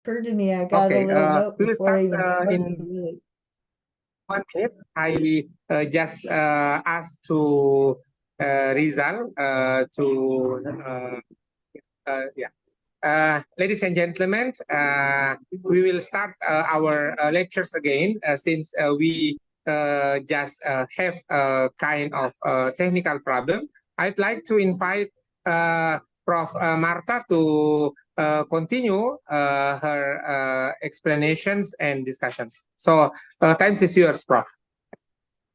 occurred to me. I got a Okay, little note we will before I start even started. in 1 minute. I just asked to Rizal to yeah. Ladies and gentlemen, we will start our lectures again since we just have a kind of technical problem. I'd like to invite Prof. Marta to continue her explanations and discussions. So, time is yours, Prof.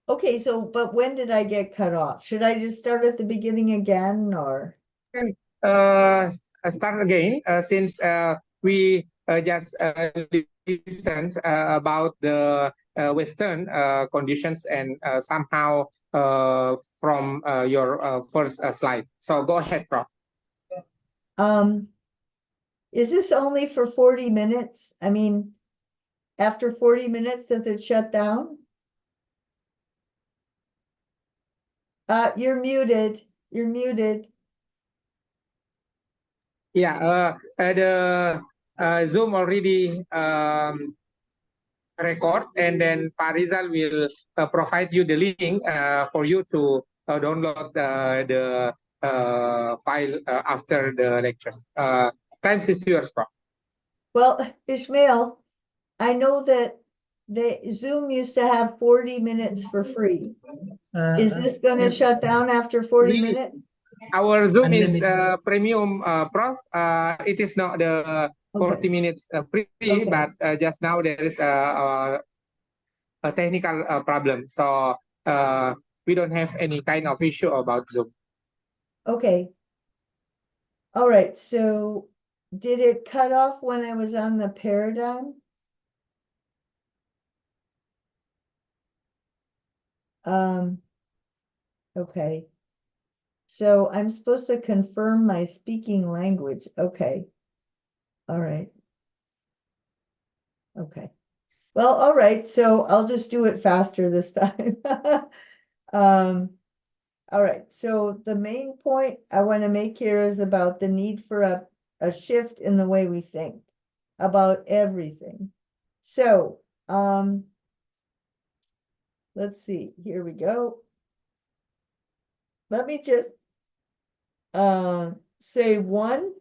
Okay, so, but when did I get cut off? Should I just start at the beginning again, or? Start again since we just listened about the Western conditions and somehow from your first slide. So go ahead, Prof. Is this only for 40 minutes? I mean, after 40 minutes, does it shut down? You're muted. You're muted. Yeah, the Zoom already record, and then Parizal will provide you the link for you to download the file after the lectures. Time is yours, Prof. Well, Ismail, I know that the Zoom used to have 40 minutes for free. Is this going to shut down after 40 minutes? Our Zoom is premium, Prof. It is not the 40 Okay. minutes free, Okay. but just now there is a technical problem. So we don't have any kind of issue about Zoom. Okay. All right. So did it cut off when I was on the paradigm? Okay. So I'm supposed to confirm my speaking language. Okay. All right. Okay. Well, all right. So I'll just do it faster this time. All right. So the main point I want to make here is about the need for a shift in the way we think about everything. So, let's see. Here we go. Let me just say one.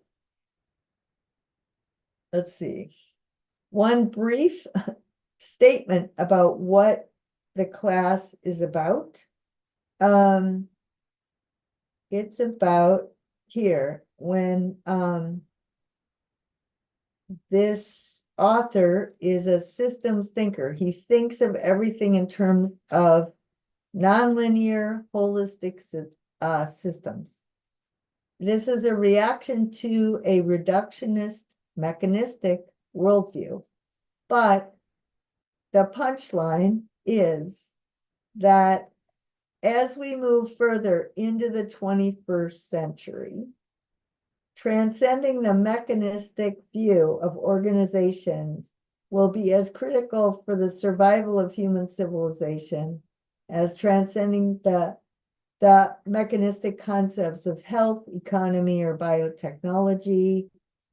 Let's see. One brief statement about what the class is about. It's about here when this author is a systems thinker. He thinks of everything in terms of nonlinear, holistic systems. This is a reaction to a reductionist, mechanistic worldview. But the punchline is that as we move further into the 21st century, transcending the mechanistic view of organizations will be as critical for the survival of human civilization as transcending the mechanistic concepts of health, economy, or biotechnology.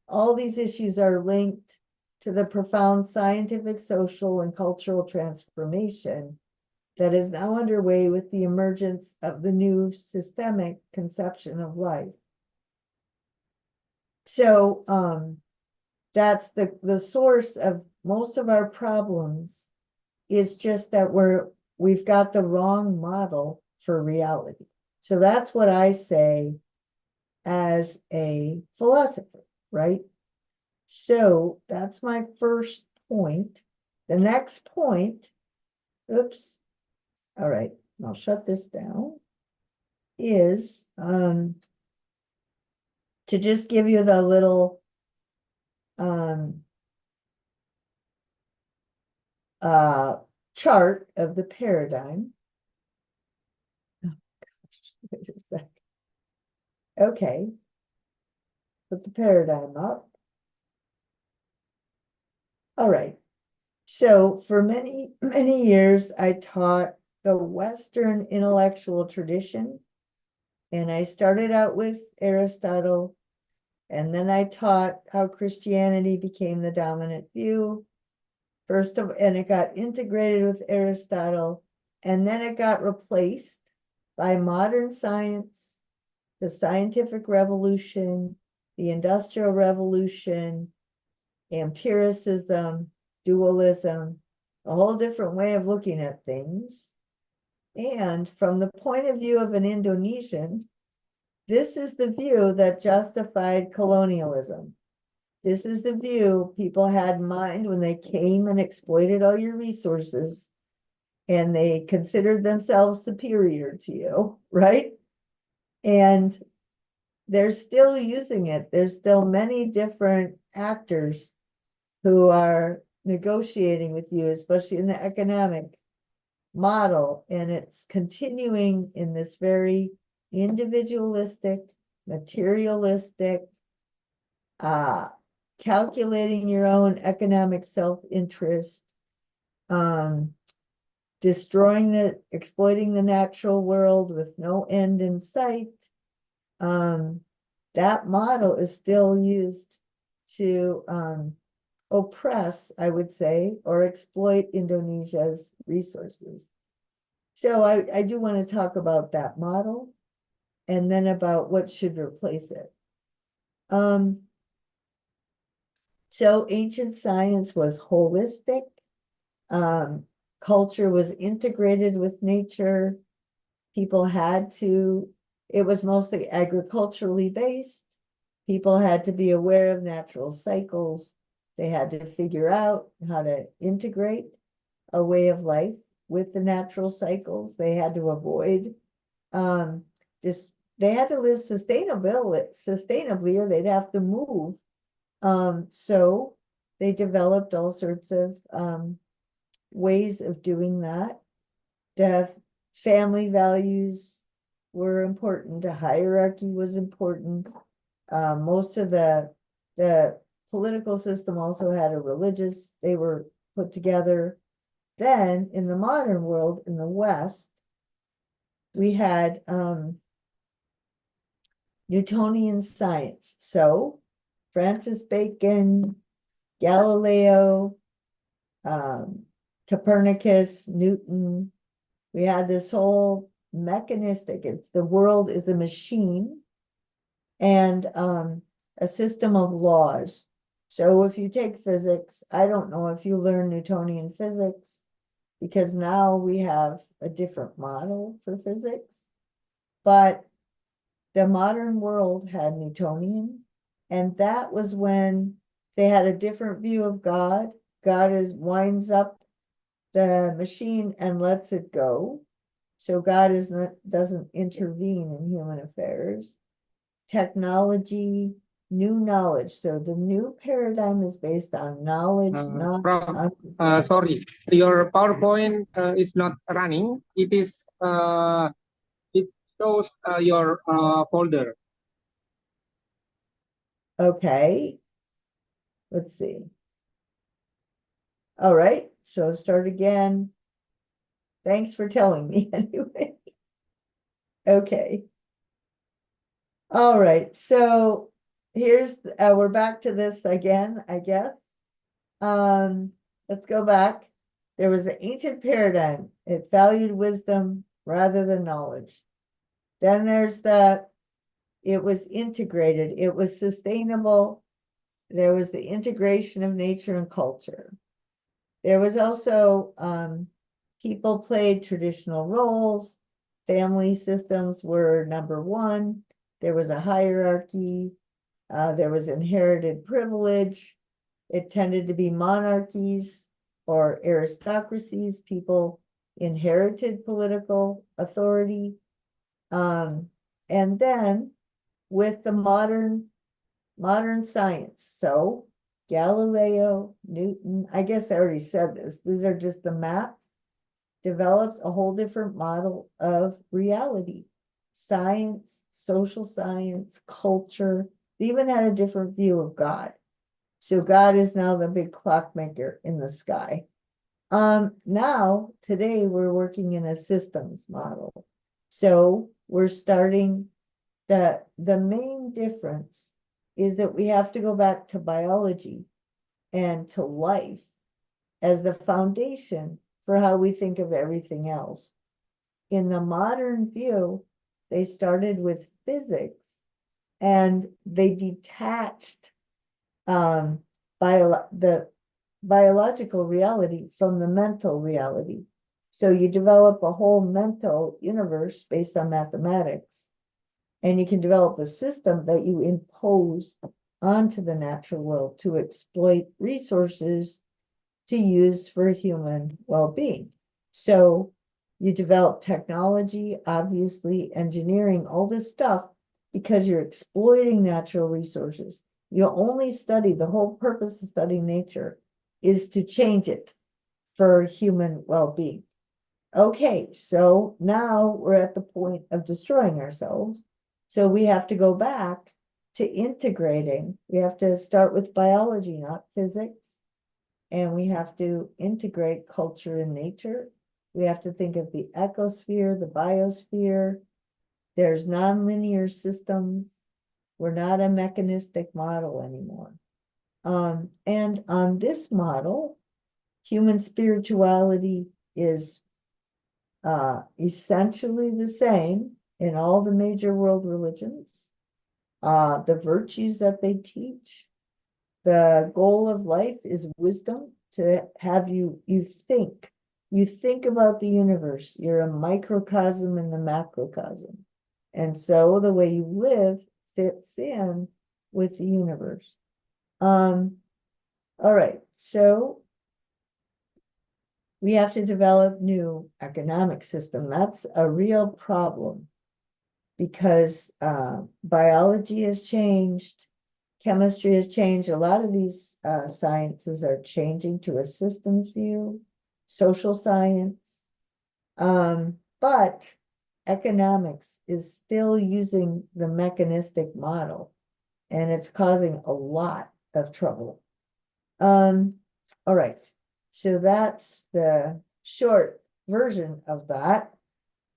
All these issues are linked to the profound scientific, social, and cultural transformation that is now underway with the emergence of the new systemic conception of life. So that's the source of most of our problems, is just that we've got the wrong model for reality. So that's what I say as a philosopher, right? So that's my first point. The next point, oops, all right, I'll shut this down, is to just give you the little chart of the paradigm. Oh, gosh, wait a sec. Okay, put the paradigm up. All right. So for many, many years, I taught the Western intellectual tradition. And I started out with Aristotle, And then I taught how Christianity became the dominant view. And it got integrated with Aristotle, and then it got replaced by modern science, the scientific revolution, the industrial revolution, empiricism, dualism, a whole different way of looking at things. And from the point of view of an Indonesian, this is the view that justified colonialism. This is the view people had in mind when they came and exploited all your resources, and they considered themselves superior to you, right? And they're still using it. There's still many different actors who are negotiating with you, especially in the economic model. And it's continuing in this very individualistic, materialistic, calculating your own economic self-interest, exploiting the natural world with no end in sight. That model is still used to oppress, I would say, or exploit Indonesia's resources. So I do want to talk about that model and then about what should replace it. So ancient science was holistic. Culture was integrated with nature. People had to, it was mostly agriculturally based. People had to be aware of natural cycles. They had to figure out how to integrate a way of life with the natural cycles. They had to avoid they had to live sustainably, or they'd have to move. So they developed all sorts of ways of doing that. The family values were important. The hierarchy was important. Most of the political system also had a religious, they were put together. Then in the modern world, in the West, we had Newtonian science. So Francis Bacon, Galileo, Copernicus, Newton. We had this whole mechanistic, the world is a machine and a system of laws. So if you take physics, I don't know if you learn Newtonian physics, because now we have a different model for physics, but the modern world had Newtonian, and that was when they had a different view of God. God winds up the machine and lets it go. So God doesn't intervene in human affairs. Technology, new knowledge. So the new paradigm is based on knowledge, not Prof, sorry, your PowerPoint is not running. It shows your folder. Okay. Let's see. All right, so start again. Thanks for telling me anyway. Okay. All right, so here's, we're back to this again, I guess. Let's go back. There was an ancient paradigm. It valued wisdom rather than knowledge. Then there's it was integrated. It was sustainable. There was the integration of nature and culture. There was also, people played traditional roles. Family systems were number one. There was a hierarchy. There was inherited privilege. It tended to be monarchies or aristocracies. People inherited political authority. And then with the modern science, so Galileo, Newton, I guess I already said this, these are just the maps, developed a whole different model of reality. Science, social science, culture, they even had a different view of God. So God is now the big clockmaker in the sky. Now, today, we're working in a systems model. So we're starting, the main difference is that we have to go back to biology and to life as the foundation for how we think of everything else. In the modern view, they started with physics and they detached the biological reality from the mental reality. So you develop a whole mental universe based on mathematics, and you can develop a system that you impose onto the natural world to exploit resources to use for human well-being. So you develop technology, obviously engineering, all this stuff, because you're exploiting natural resources. You only study, the whole purpose of studying nature is to change it for human well-being. Okay, so now we're at the point of destroying ourselves. So we have to go back to integrating. We have to start with biology, not physics. And we have to integrate culture and nature. We have to think of the ecosphere, the biosphere. There's nonlinear systems. We're not a mechanistic model anymore. And on this model, human spirituality is essentially the same in all the major world religions. The virtues that they teach, the goal of life is wisdom, to have you think about the universe. You're a microcosm in the macrocosm. And so the way you live fits in with the universe. All right, so we have to develop new economic system. That's a real problem because biology has changed, chemistry has changed. A lot of these sciences are changing to a systems view, social science. But economics is still using the mechanistic model, and it's causing a lot of trouble. All right, so that's the short version of that.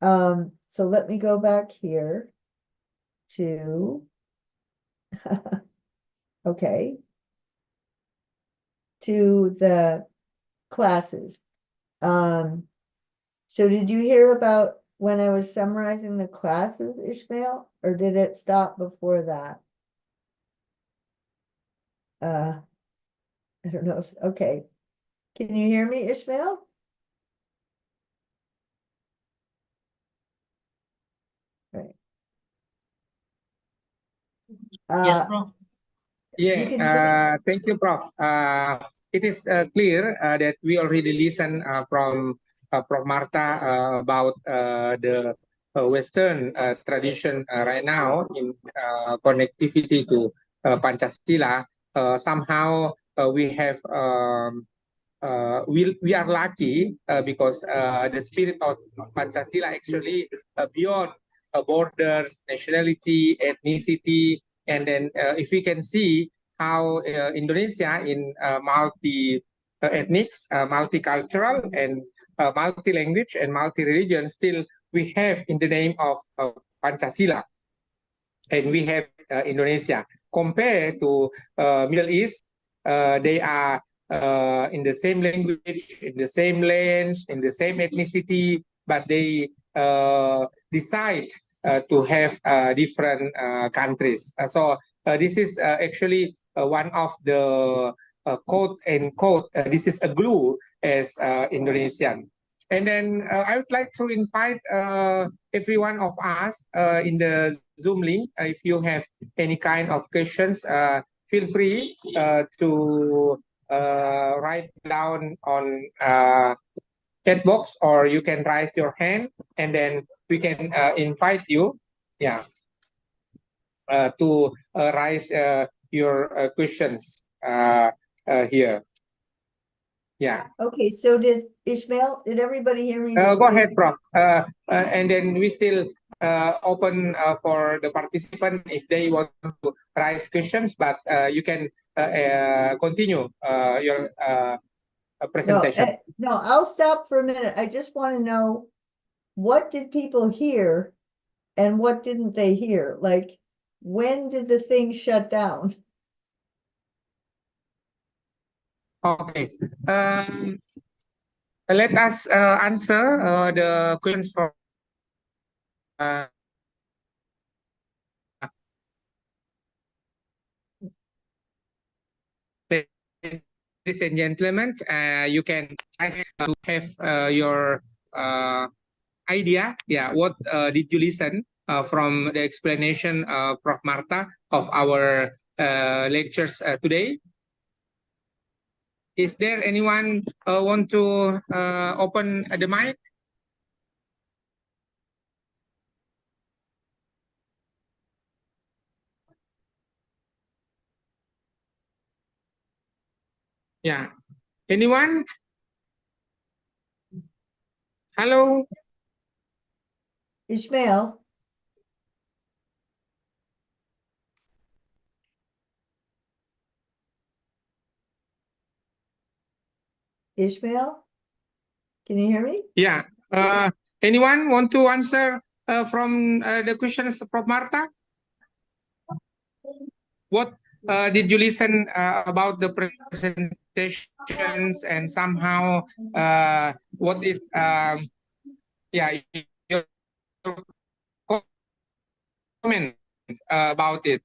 So let me go back here to, okay, to the classes. So did you hear about when I was summarizing the classes, Ismail, or did it stop before that? I don't know if, okay. Can you hear me, Ismail? Right. Yes, Prof. You can Yeah, thank you, Prof. It is clear that we already listened from Prof. Marta about the Western tradition right now in connectivity to Pancasila. Somehow we have we are lucky because the spirit of Pancasila actually beyond borders, nationality, ethnicity, and then if we can see how Indonesia in multi-ethnics, multicultural, and multi-language and multi-religion, still we have in the name of Pancasila, and we have Indonesia. Compared to Middle East, they are in the same language, in the same lands, in the same ethnicity, but they decide to have different countries. So this is actually one of the quote unquote, this is a glue as Indonesian. And then I would like to invite every one of us in the Zoom link. If you have any kind of questions, feel free to write down on chat box, or you can raise your hand, and then we can invite you, yeah, to raise your questions here. Yeah. Okay, so did Ishmael, did everybody hear me? Go ahead, Prof. And then we still open for the participant if they want to raise questions, but you can continue your presentation. No, I'll stop for a minute. I just want to know, what did people hear and what didn't they hear? Like, when did the thing shut down? Okay. Let us answer the questions from uh, ladies and gentlemen. You can have your idea. Yeah, what did you listen from the explanation Prof. Marta of our lectures today? Is there anyone want to open the mic? Yeah. Anyone? Hello? Ismail? Ishmael? Can you hear me? Yeah. Anyone want to answer from the questions Prof. Marta? What did you listen about the presentations and somehow what is yeah your comment about it?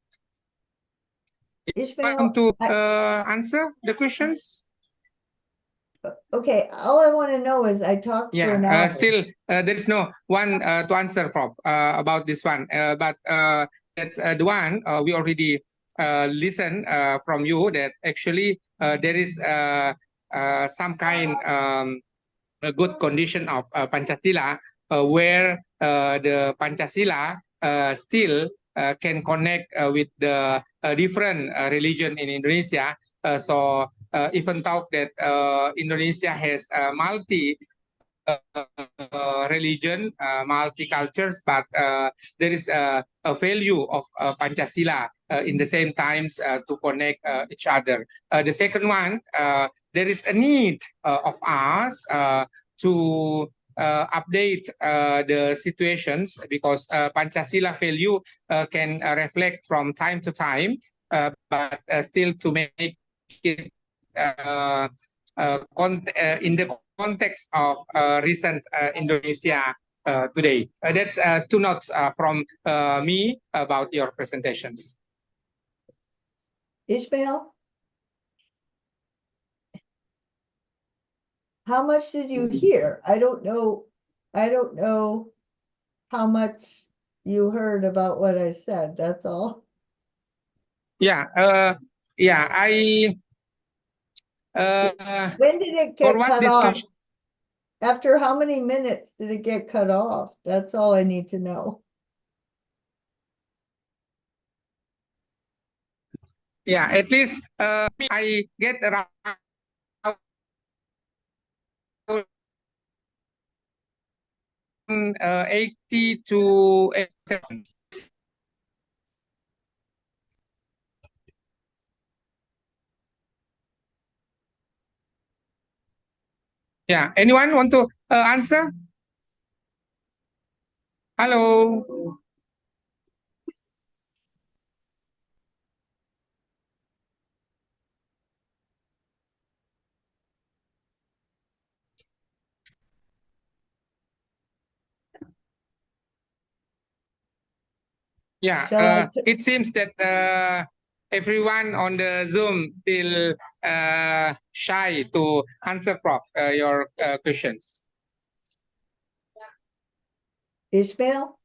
Want Ishmael, to answer the questions? okay, all I want to know is I talked for an hour. Still, there is no one to answer from about this one. But that's the one we already listen from you that actually there is some kind a good condition of Pancasila where the Pancasila still can connect with the different religion in Indonesia. So even though that Indonesia has multi religion, multi-cultures, but there is a value of Pancasila in the same times to connect each other. The second one, there is a need of us to update the situations because Pancasila value can reflect from time to time, but still to make it in the context of recent Indonesia today. That's two notes from me about your presentations. Ishmael? How much did you hear? I don't know how much you heard about what I said, that's all. Yeah, I When did it for get what cut this off? After how many minutes did it get cut off? That's all I need to know. yeah, at least I get around 80 to 87. Yeah, anyone want to answer? Hello. Yeah, Shall I it seems that everyone on the Zoom feel shy to answer, Prof, your questions. Ishmael?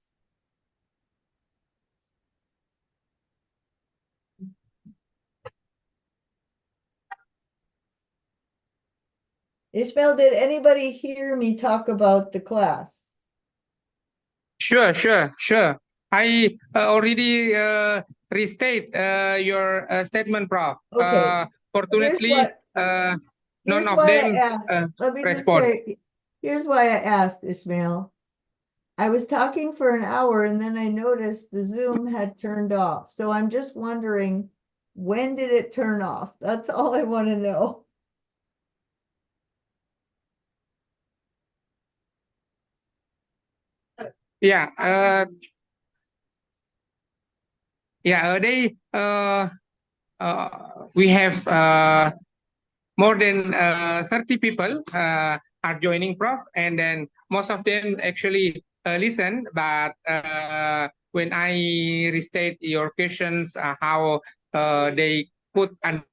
Ishmael, did anybody hear me talk about the class? Sure. I already restate your statement, Prof. Okay. Fortunately, none Here's of why I them asked. Let me just respond. say, here's why I asked, Ishmael. I was talking for an hour and then I noticed the Zoom had turned off. So I'm just wondering, when did it turn off? That's all I want to know. Yeah, Yeah, we have more than 30 people are joining Prof, and then most of them actually listen. But when I restate your questions, how they could understand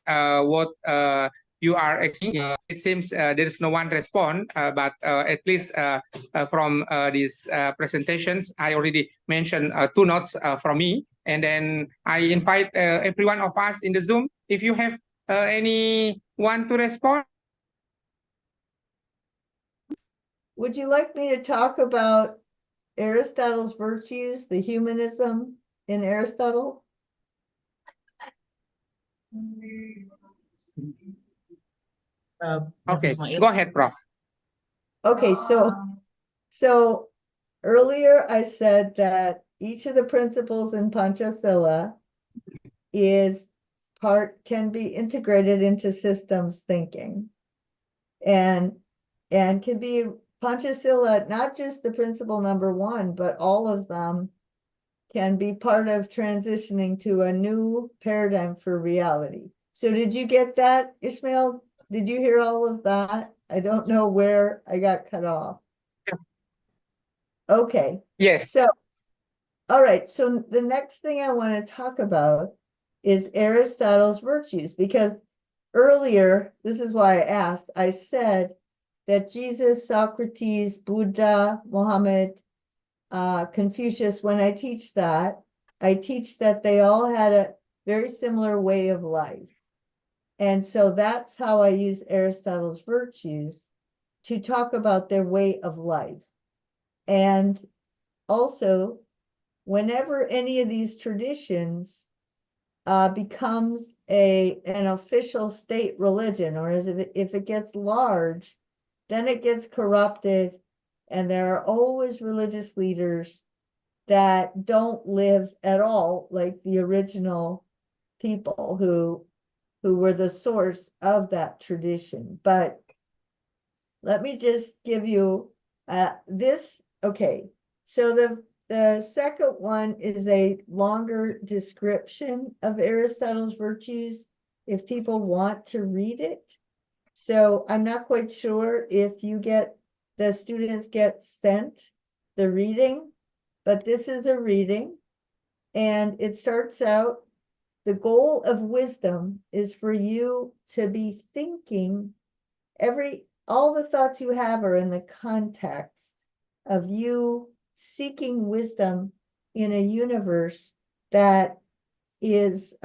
what you are asking, it seems there is no one respond. But at least from these presentations, I already mentioned two notes from me. And then I invite every one of us in the Zoom, if you have anyone to respond. Would you like me to talk about Aristotle's virtues, the humanism in Aristotle? Okay, Ismail. go ahead, Prof. Okay, so earlier I said that each of the principles in Pancasila can be integrated into systems thinking. And can be Pancasila, not just the principle number one, but all of them can be part of transitioning to a new paradigm for reality. So did you get that, Ismail? Did you hear all of that? I don't know where I got cut off. Okay. Yes. So, all right. So the next thing I want to talk about is Aristotle's virtues, because earlier, this is why I asked, I said that Jesus, Socrates, Buddha, Muhammad, Confucius, when I teach that they all had a very similar way of life. And so that's how I use Aristotle's virtues to talk about their way of life. And also, whenever any of these traditions becomes an official state religion, or if it gets large, then it gets corrupted, and there are always religious leaders that don't live at all like the original people who were the source of that tradition. But let me just give you this. Okay, so the second one is a longer description of Aristotle's virtues, if people want to read it. So I'm not quite sure if the students get sent the reading, but this is a reading, and it starts out, the goal of wisdom is for you to be thinking all the thoughts you have are in the context of you seeking wisdom in a universe that is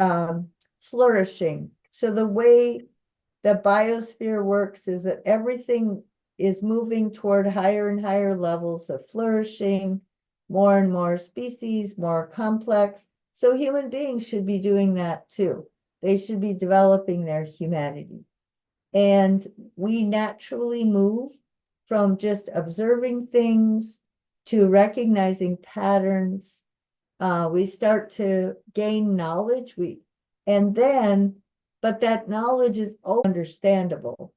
flourishing. So the way the biosphere works is that everything is moving toward higher and higher levels of flourishing, more and more species, more complex. So human beings should be doing that too. They should be developing their humanity. And we naturally move from just observing things to recognizing patterns. We start to gain knowledge. But that knowledge is understandable.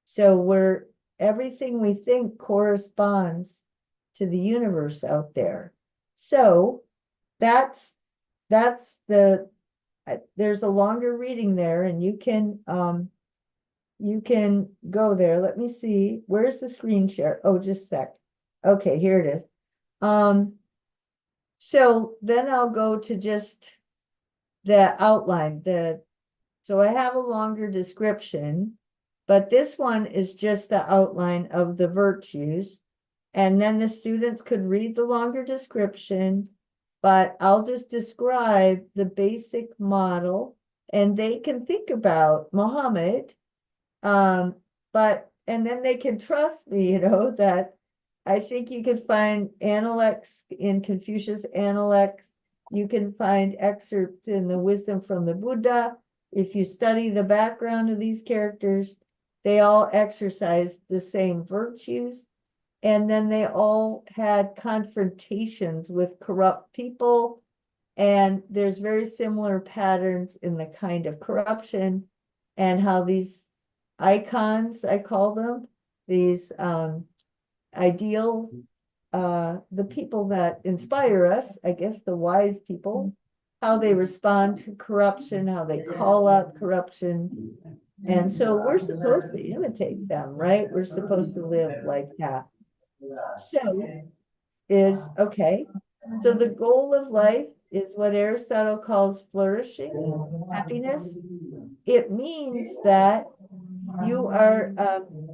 So everything we think corresponds to the universe out there. So there's a longer reading there, and you can go there. Let me see. Where's the screen share? Oh, just a sec. Okay, here it is. So then I'll go to just the outline. So I have a longer description, but this one is just the outline of the virtues. And then the students could read the longer description, but I'll just describe the basic model, and they can think about Muhammad. And then they can trust me, that I think you could find Analects in Confucius Analects. You can find excerpts in the Wisdom from the Buddha. If you study the background of these characters, they all exercised the same virtues. And then they all had confrontations with corrupt people. And there's very similar patterns in the kind of corruption and how these icons, I call them, these ideal the people that inspire us, I guess the wise people, how they respond to corruption, how they call out corruption. And so we're supposed to imitate them, right? We're supposed to live like that. So okay. So the goal of life is what Aristotle calls flourishing, happiness. It means that you are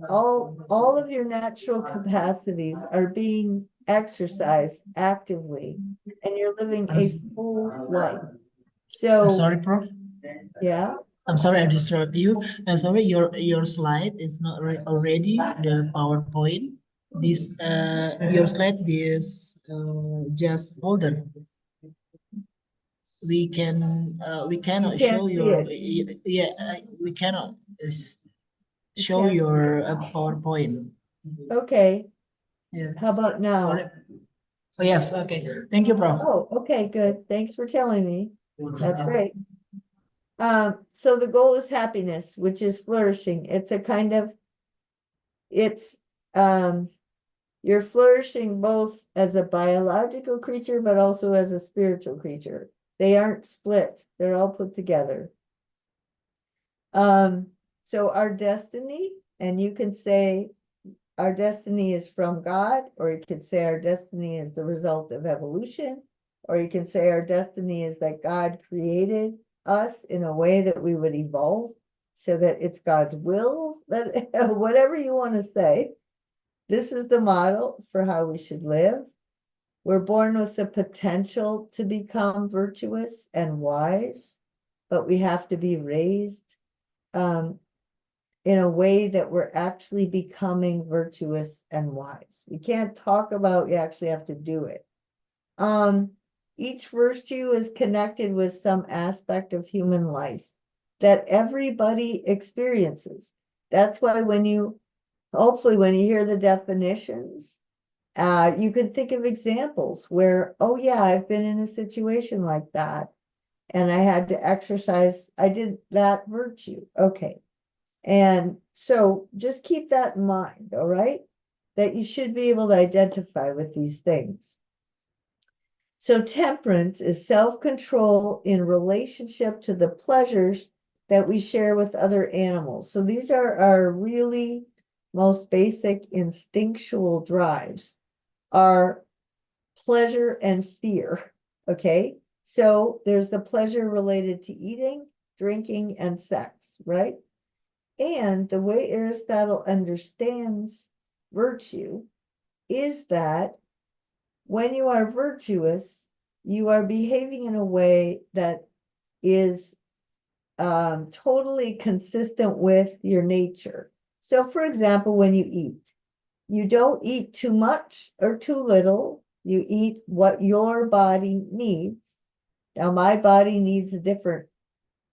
all of your natural capacities are being exercised actively, and you're living a full life. I'm So sorry, Prof. yeah, I'm sorry I disturb you. I'm sorry, your slide is not already the PowerPoint. This your slide is just older. We cannot you can't show see your it. yeah we cannot show can't- your PowerPoint. Okay, Yeah. how about now? Sorry. Oh, yes. Okay. Thank you, Prof. Oh, okay, good. Thanks for telling me. That's great. So the goal is happiness, which is flourishing. It's a kind of, it's, you're flourishing both as a biological creature, but also as a spiritual creature. They aren't split. They're all put together. So our destiny, and you can say our destiny is from God, or you could say our destiny is the result of evolution, or you can say our destiny is that God created us in a way that we would evolve so that it's God's will, that whatever you want to say. This is the model for how we should live. We're born with the potential to become virtuous and wise, but we have to be raised in a way that we're actually becoming virtuous and wise. We can't talk about, you actually have to do it. Each virtue is connected with some aspect of human life that everybody experiences. That's why hopefully when you hear the definitions, you can think of examples where, oh yeah, I've been in a situation like that and I had to exercise, I did that virtue. Okay. And so just keep that in mind, all right? That you should be able to identify with these things. So temperance is self-control in relationship to the pleasures that we share with other animals. So these are our really most basic instinctual drives, are pleasure and fear, okay? So there's the pleasure related to eating, drinking, and sex, right? And the way Aristotle understands virtue is that when you are virtuous, you are behaving in a way that is totally consistent with your nature. So, for example, when you eat, you don't eat too much or too little. You eat what your body needs. Now, my body needs a different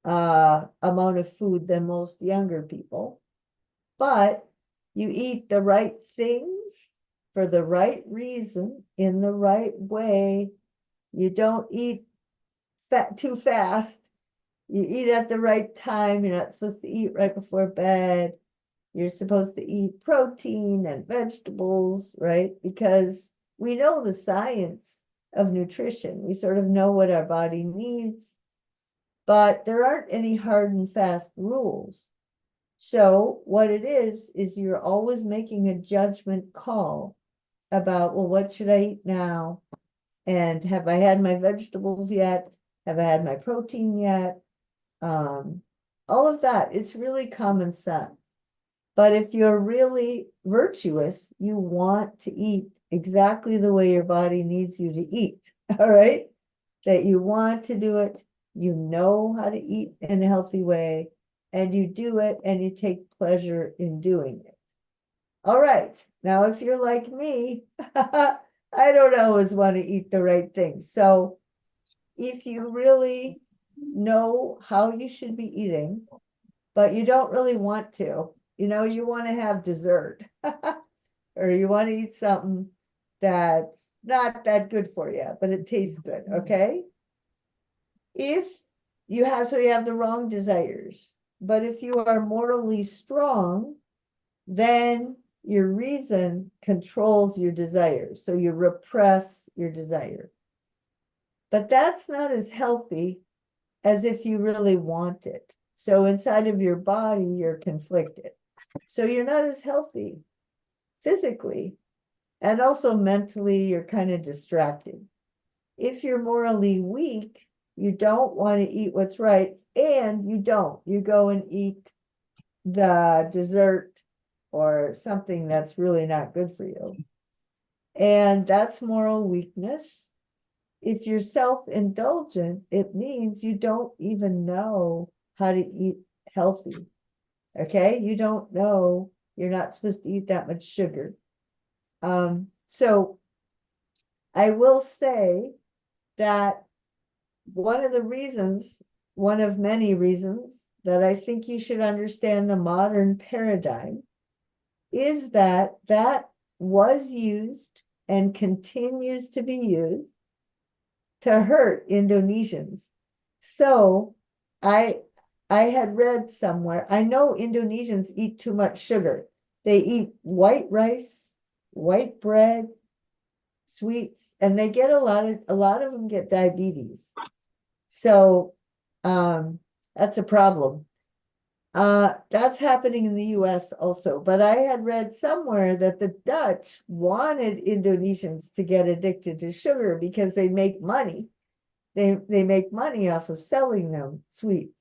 amount of food than most younger people, but you eat the right things for the right reason in the right way. You don't eat too fast. You eat at the right time. You're not supposed to eat right before bed. You're supposed to eat protein and vegetables, right? Because we know the science of nutrition. We sort of know what our body needs, but there aren't any hard and fast rules. So what it is you're always making a judgment call about, well, what should I eat now? And have I had my vegetables yet? Have I had my protein yet? All of that, it's really common sense. But if you're really virtuous, you want to eat exactly the way your body needs you to eat, all right? That you want to do it, you know how to eat in a healthy way, and you do it and you take pleasure in doing it. All right, now if you're like me, I don't always want to eat the right things. So if you really know how you should be eating, but you don't really want to, you want to have dessert or you want to eat something that's not that good for you, but it tastes good, okay? If you have the wrong desires, but if you are morally strong, then your reason controls your desire. So you repress your desire. But that's not as healthy as if you really want it. So inside of your body, you're conflicted. So you're not as healthy physically, and also mentally, you're kind of distracted. If you're morally weak, you don't want to eat what's right, and you don't. You go and eat the dessert or something that's really not good for you. And that's moral weakness. If you're self-indulgent, it means you don't even know how to eat healthy. Okay? You don't know you're not supposed to eat that much sugar. So I will say that one of the reasons, one of many reasons that I think you should understand the modern paradigm is that that was used and continues to be used to hurt Indonesians. So I had read somewhere, I know Indonesians eat too much sugar. They eat white rice, white bread, sweets, and they get a lot of them get diabetes. So that's a problem. That's happening in the US also, but I had read somewhere that the Dutch wanted Indonesians to get addicted to sugar because they make money. They make money off of selling them sweets.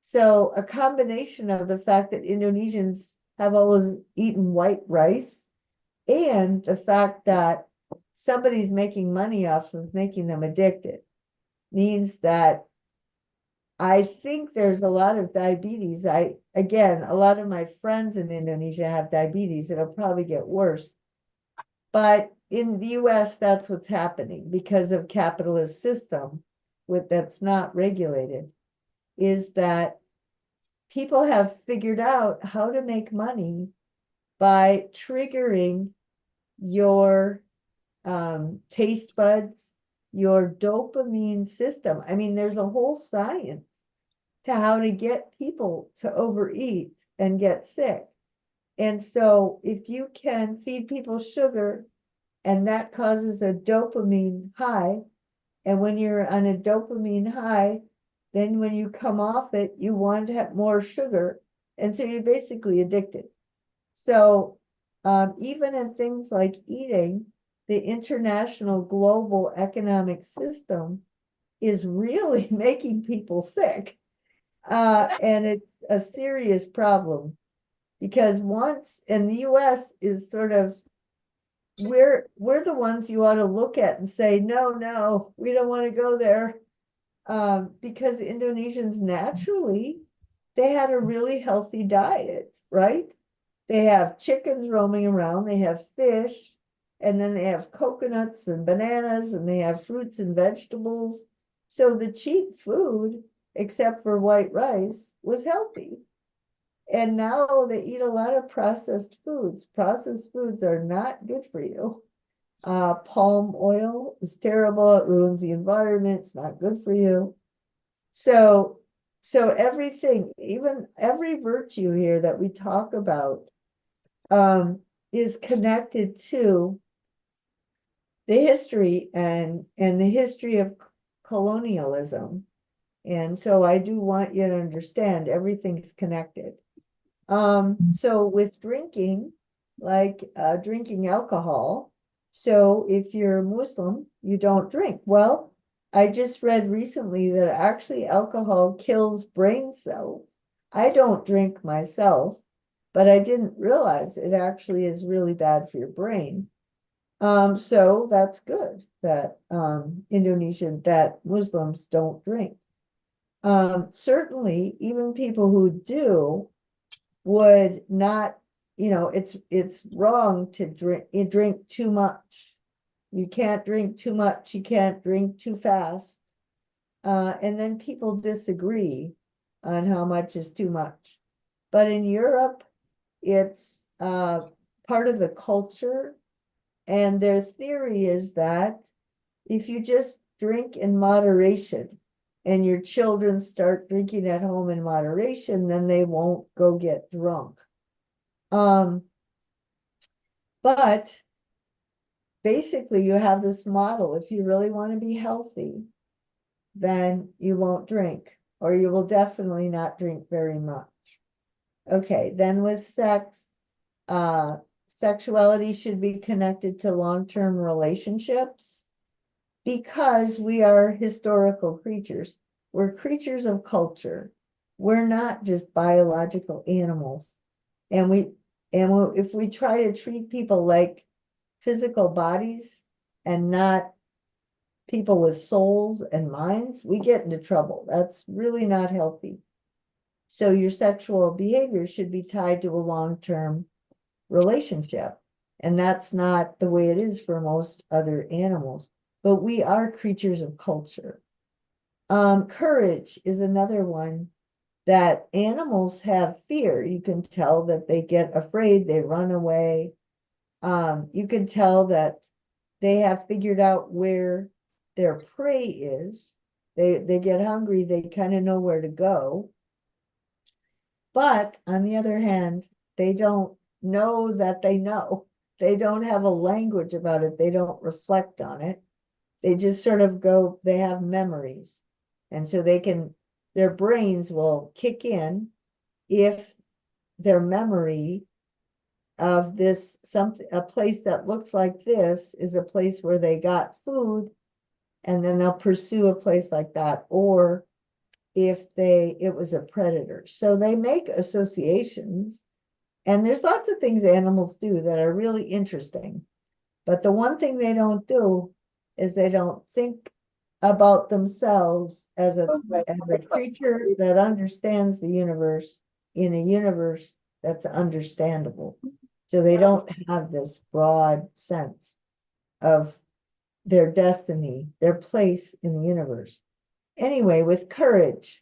So a combination of the fact that Indonesians have always eaten white rice and the fact that somebody's making money off of making them addicted means that I think there's a lot of diabetes. Again, a lot of my friends in Indonesia have diabetes. It'll probably get worse. But in the US, that's what's happening because of capitalist system that's not regulated, is that people have figured out how to make money by triggering your taste buds, your dopamine system. I mean, there's a whole science to how to get people to overeat and get sick. And so if you can feed people sugar and that causes a dopamine high, and when you're on a dopamine high, then when you come off it, you want to have more sugar. And so you're basically addicted. So even in things like eating, the international global economic system is really making people sick. And it's a serious problem because and the US is sort of, we're the ones you ought to look at and say, no, we don't want to go there. Because Indonesians naturally, they had a really healthy diet, right? They have chickens roaming around, they have fish, and then they have coconuts and bananas, and they have fruits and vegetables. So the cheap food, except for white rice, was healthy. And now they eat a lot of processed foods. Processed foods are not good for you. Palm oil is terrible. It ruins the environment. It's not good for you. So everything, even every virtue here that we talk about, is connected to the history and the history of colonialism. And so I do want you to understand everything's connected. So with drinking, like drinking alcohol, so if you're Muslim, you don't drink. Well, I just read recently that actually alcohol kills brain cells. I don't drink myself, but I didn't realize it actually is really bad for your brain. So that's good that that Muslims don't drink. Certainly, even people who do would not, it's wrong to drink too much. You can't drink too much. You can't drink too fast. And then people disagree on how much is too much. But in Europe, it's part of the culture. And their theory is that if you just drink in moderation and your children start drinking at home in moderation, then they won't go get drunk. But basically you have this model. If you really want to be healthy, then you won't drink, or you will definitely not drink very much. Okay, then with sex, sexuality should be connected to long-term relationships because we are historical creatures. We're creatures of culture. We're not just biological animals. And if we try to treat people like physical bodies and not people with souls and minds, we get into trouble. That's really not healthy. So your sexual behavior should be tied to a long-term relationship. And that's not the way it is for most other animals. But we are creatures of culture. Courage is another one that animals have fear. You can tell that they get afraid, they run away. You can tell that they have figured out where their prey is. They get hungry, they kind of know where to go. But on the other hand, they don't know that they know. They don't have a language about it. They don't reflect on it. They just sort of go, they have memories. And so their brains will kick in if their memory of a place that looks like this is a place where they got food, and then they'll pursue a place like that, or if it was a predator. So they make associations, and there's lots of things animals do that are really interesting. But the one thing they don't do is they don't think about themselves as a creature that understands the universe in a universe that's understandable. So they don't have this broad sense of their destiny, their place in the universe. Anyway, with courage,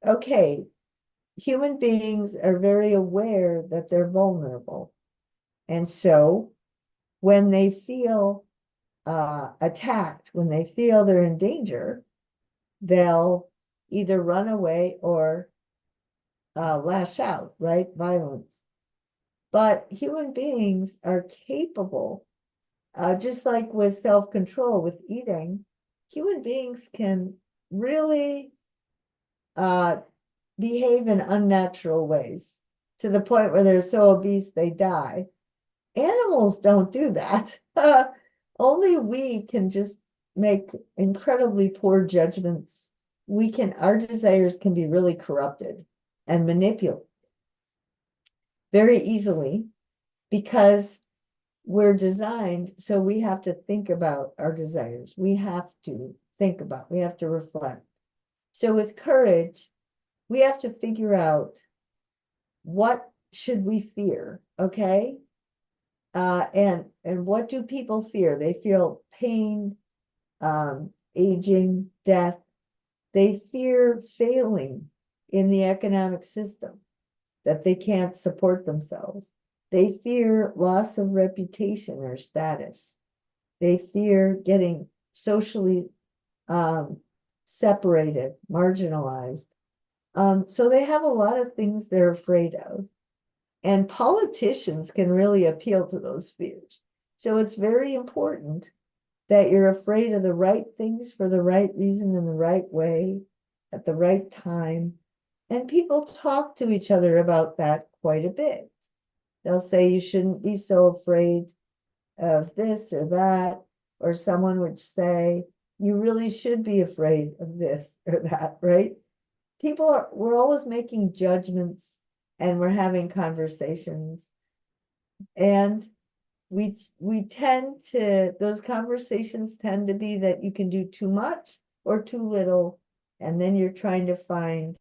okay, human beings are very aware that they're vulnerable. And so when they feel attacked, when they feel they're in danger, they'll either run away or lash out, right? Violence. But human beings are capable, just like with self-control, with eating, human beings can really behave in unnatural ways to the point where they're so obese they die. Animals don't do that. Only we can just make incredibly poor judgments. Our desires can be really corrupted and manipulated very easily because we're designed, so we have to think about our desires. We have to reflect. So with courage, we have to figure out what should we fear, okay? And what do people fear? They feel pain, aging, death. They fear failing in the economic system, that they can't support themselves. They fear loss of reputation or status. They fear getting socially separated, marginalized. So they have a lot of things they're afraid of. And politicians can really appeal to those fears. So it's very important that you're afraid of the right things for the right reason in the right way at the right time. And people talk to each other about that quite a bit. They'll say you shouldn't be so afraid of this or that, or someone would say you really should be afraid of this or that, right? We're always making judgments and we're having conversations, and those conversations tend to be that you can do too much or too little, and then you're trying to find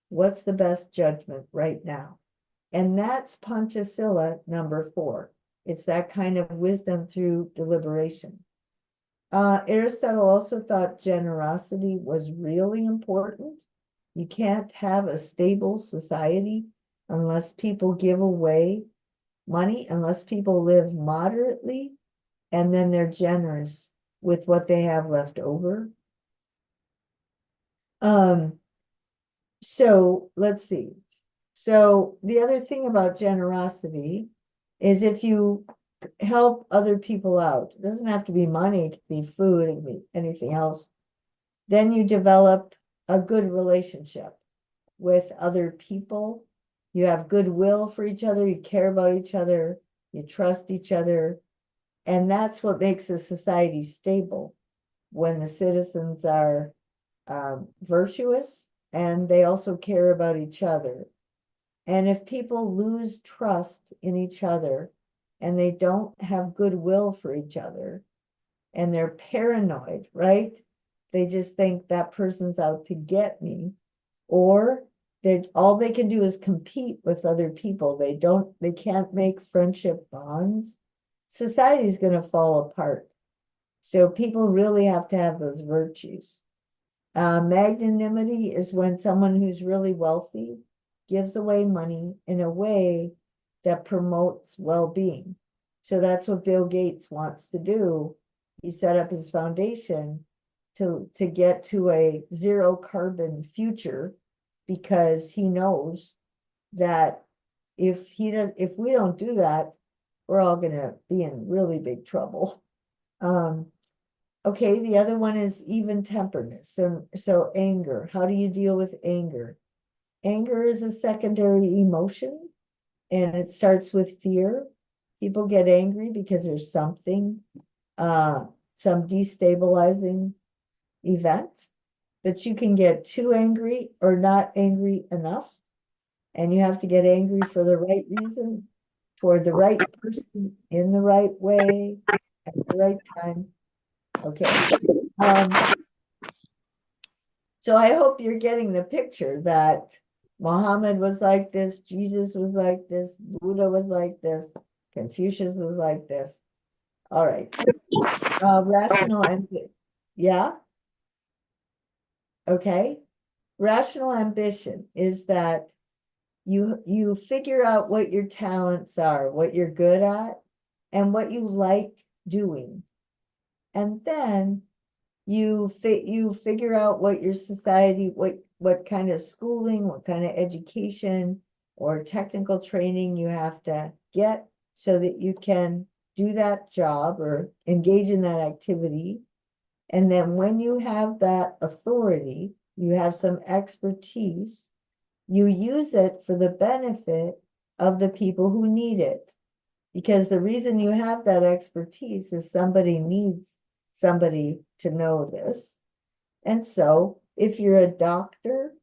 what's the best judgment right now. And that's Pancasila number 4. It's that kind of wisdom through deliberation. Aristotle also thought generosity was really important. You can't have a stable society unless people give away money, unless people live moderately, and then they're generous with what they have left over. So let's see. So the other thing about generosity is if you help other people out. It doesn't have to be money, it could be food, it could be anything else. Then you develop a good relationship with other people. You have goodwill for each other, you care about each other, you trust each other. And that's what makes a society stable, when the citizens are virtuous and they also care about each other. And if people lose trust in each other and they don't have goodwill for each other and they're paranoid, right? They just think that person's out to get me, or all they can do is compete with other people. They can't make friendship bonds. Society's going to fall apart. So people really have to have those virtues. Magnanimity is when someone who's really wealthy gives away money in a way that promotes well-being. So that's what Bill Gates wants to do. He set up his foundation to get to a zero carbon future, because he knows that if we don't do that, we're all gonna be in really big trouble. Okay, the other one is even-temperedness. So anger. How do you deal with anger? Anger is a secondary emotion, and it starts with fear. People get angry because there's something, some destabilizing event, but you can get too angry or not angry enough, and you have to get angry for the right reason, toward the right person, in the right way, at the right time. Okay. So I hope you're getting the picture that Muhammad was like this, Jesus was like this, Buddha was like this, Confucius was like this. All right. Rational yeah. Okay. Rational ambition is that you figure out what your talents are, what you're good at, and what you like doing. And then you figure out what your society, what kind of schooling, what kind of education or technical training you have to get so that you can do that job or engage in that activity. And then when you have that authority, you have some expertise, you use it for the benefit of the people who need it. Because the reason you have that expertise is somebody needs somebody to know this. And so if you're a doctor,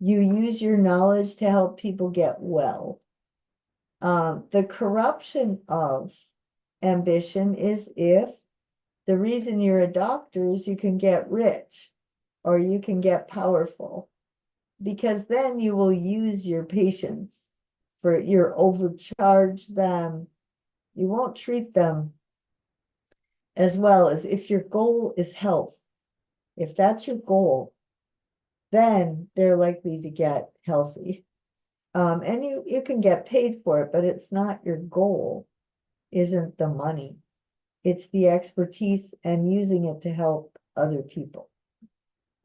you use your knowledge to help people get well. The corruption of ambition is if the reason you're a doctor is you can get rich or you can get powerful, because then you will use your patients overcharge them. You won't treat them as well as if your goal is health. If that's your goal, then they're likely to get healthy. And you can get paid for it, but it's not your goal, isn't the money. It's the expertise and using it to help other people.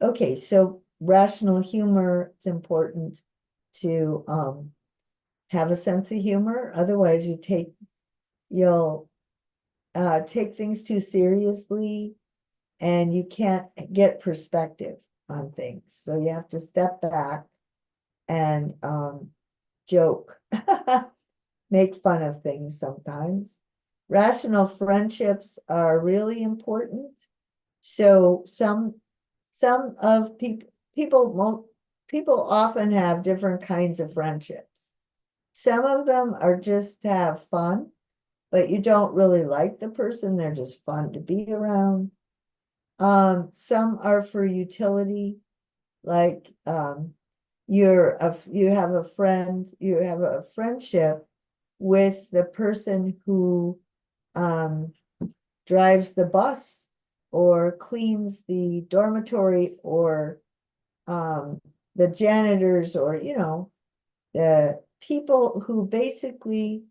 Okay, so rational humor, it's important to have a sense of humor. Otherwise, you'll take things too seriously and you can't get perspective on things. So you have to step back and joke, make fun of things sometimes. Rational friendships are really important. So some of people often have different kinds of friendships. Some of them are just to have fun, but you don't really like the person, they're just fun to be around. Some are for utility, like you have a friendship with the person who drives the bus or cleans the dormitory or the janitors, or the people who basically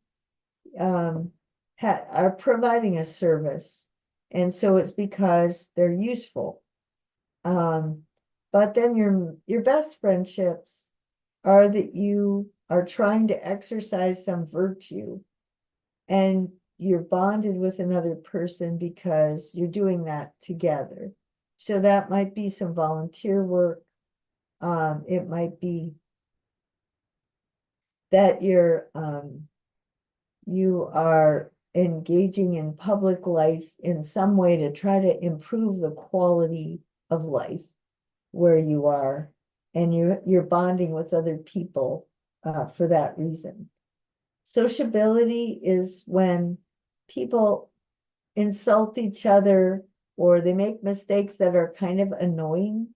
are providing a service, and so it's because they're useful. But then your best friendships are that you are trying to exercise some virtue, and you're bonded with another person because you're doing that together. So that might be some volunteer work. It might be that you are engaging in public life in some way to try to improve the quality of life where you are, and you're bonding with other people for that reason. Sociability is when people insult each other or they make mistakes that are kind of annoying,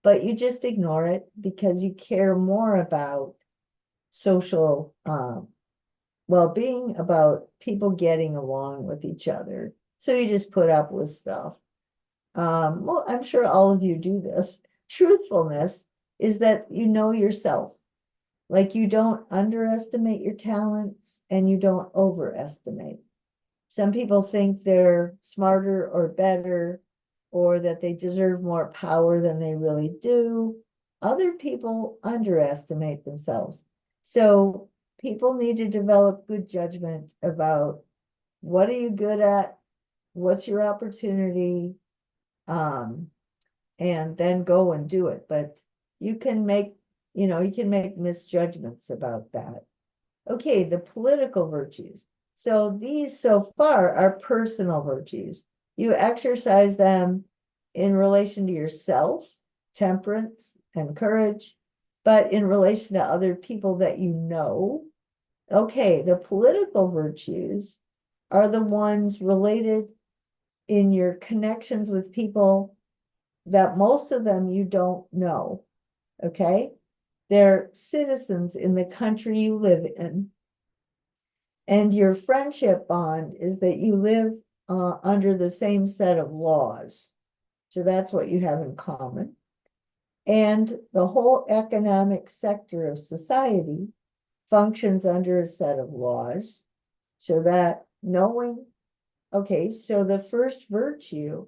but you just ignore it because you care more about social well-being, about people getting along with each other. So you just put up with stuff. Well, I'm sure all of you do this. Truthfulness is that you know yourself. Like you don't underestimate your talents and you don't overestimate. Some people think they're smarter or better, or that they deserve more power than they really do. Other people underestimate themselves. So people need to develop good judgment about what are you good at, what's your opportunity, and then go and do it. But you can make misjudgments about that. Okay, the political virtues. So these so far are personal virtues. You exercise them in relation to yourself, temperance and courage, but in relation to other people that you know. Okay, the political virtues are the ones related in your connections with people that most of them you don't know. Okay, they're citizens in the country you live in. And your friendship bond is that you live under the same set of laws. So that's what you have in common. And the whole economic sector of society functions under a set of laws. So that knowing, okay, so the first virtue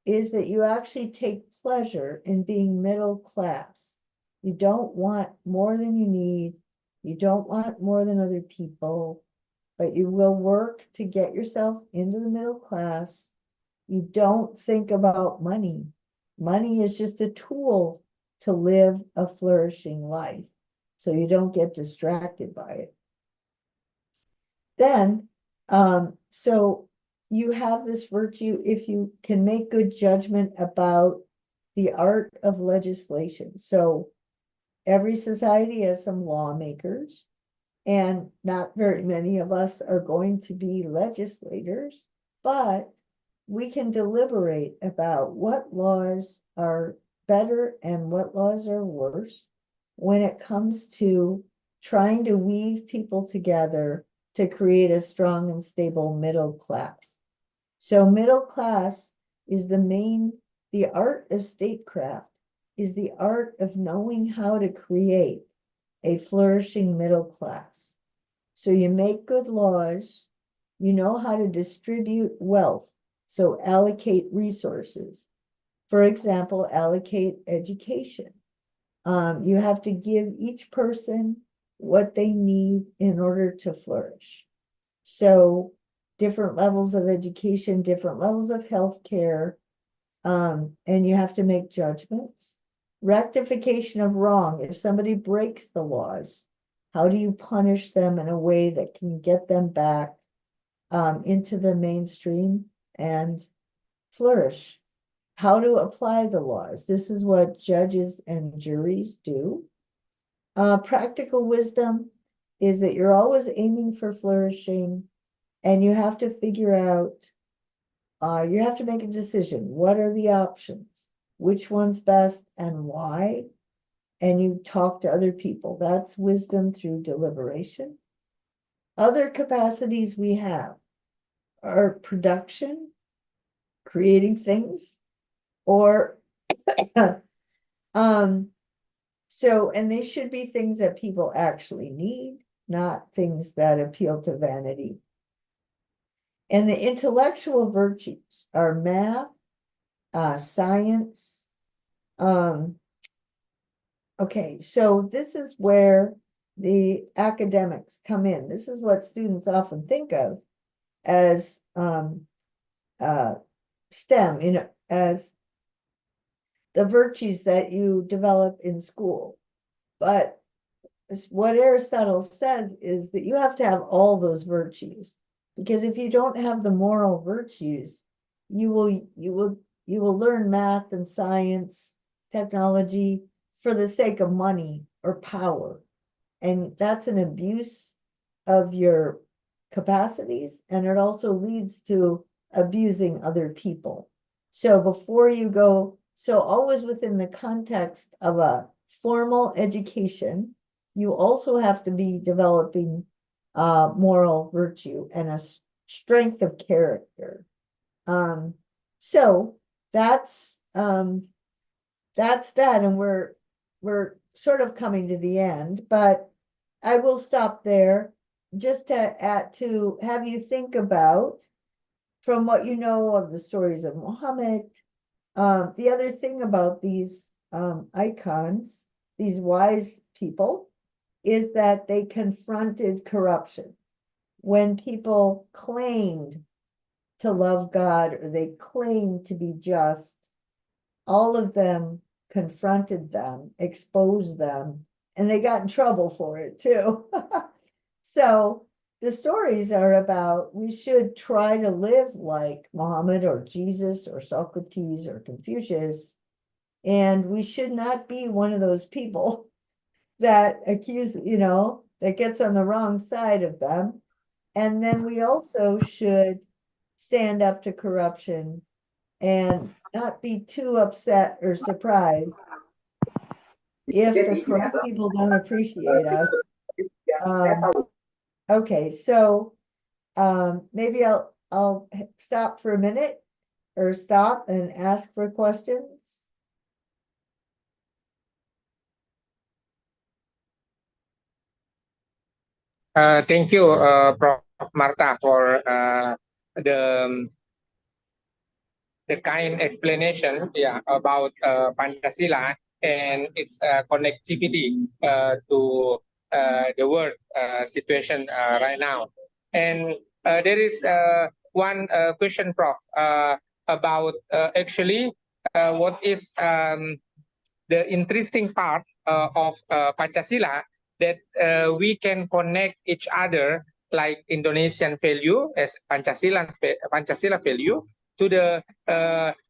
is that you actually take pleasure in being middle class. You don't want more than you need. You don't want more than other people, but you will work to get yourself into the middle class. You don't think about money. Money is just a tool to live a flourishing life, so you don't get distracted by it. Then, so you have this virtue if you can make good judgment about the art of legislation. So every society has some lawmakers, and not very many of us are going to be legislators, but we can deliberate about what laws are better and what laws are worse when it comes to trying to weave people together to create a strong and stable middle class. So middle class is the art of statecraft is the art of knowing how to create a flourishing middle class. So you make good laws, you know how to distribute wealth, so allocate resources. For example, allocate education. You have to give each person what they need in order to flourish. So different levels of education, different levels of healthcare, and you have to make judgments. Rectification of wrong. If somebody breaks the laws, how do you punish them in a way that can get them back into the mainstream and flourish? How to apply the laws. This is what judges and juries do. Practical wisdom is that you're always aiming for flourishing, and you have to figure out, you have to make a decision. What are the options? Which one's best and why? And you talk to other people. That's wisdom through deliberation. Other capacities we have are production, creating things, or so, and they should be things that people actually need, not things that appeal to vanity. And the intellectual virtues are math, science. Okay, so this is where the academics come in. This is what students often think of as STEM, as the virtues that you develop in school. But what Aristotle says is that you have to have all those virtues, because if you don't have the moral virtues, you will learn math and science, technology for the sake of money or power. And that's an abuse of your capacities, and it also leads to abusing other people. So before you go, so always within the context of a formal education, you also have to be developing moral virtue and a strength of character. So that's that, and we're sort of coming to the end, but I will stop there just to have you think about, from what you know of the stories of Muhammad, the other thing about these icons, these wise people, is that they confronted corruption. When people claimed to love God or they claimed to be just, all of them confronted them, exposed them, and they got in trouble for it too. So the stories are about, we should try to live like Muhammad or Jesus or Socrates or Confucius, and we should not be one of those people that accuse, that gets on the wrong side of them. And then we also should stand up to corruption and not be too upset or surprised if the corrupt people don't appreciate us. Okay, so maybe I'll stop for a minute, or stop and ask for questions. Thank you, Prof. Marta, for the kind explanation, about Pancasila and its connectivity to the world situation right now. And there is one question, Prof, about actually what is the interesting part of Pancasila, that we can connect each other, like Indonesian value as Pancasila value, to the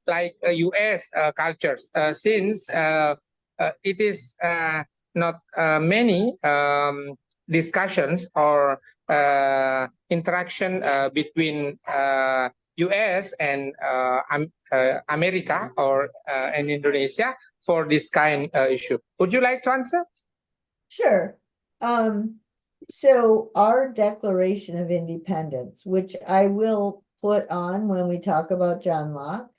like US cultures, since it is not many discussions or interaction between US and America or and Indonesia for this kind issue. Would you like to answer? Sure. So our Declaration of Independence, which I will put on when we talk about John Locke,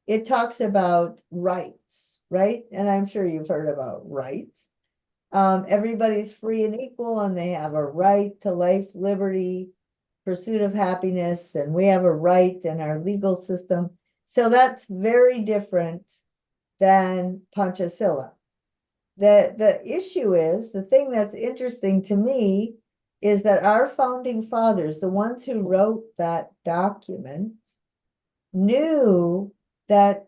it talks about rights, right? And I'm sure you've heard about rights. Everybody's free and equal, and they have a right to life, liberty, pursuit of happiness, and we have a right in our legal system. So that's very different than Pancasila. The issue is, the thing that's interesting to me is that our founding fathers, the ones who wrote that document, knew that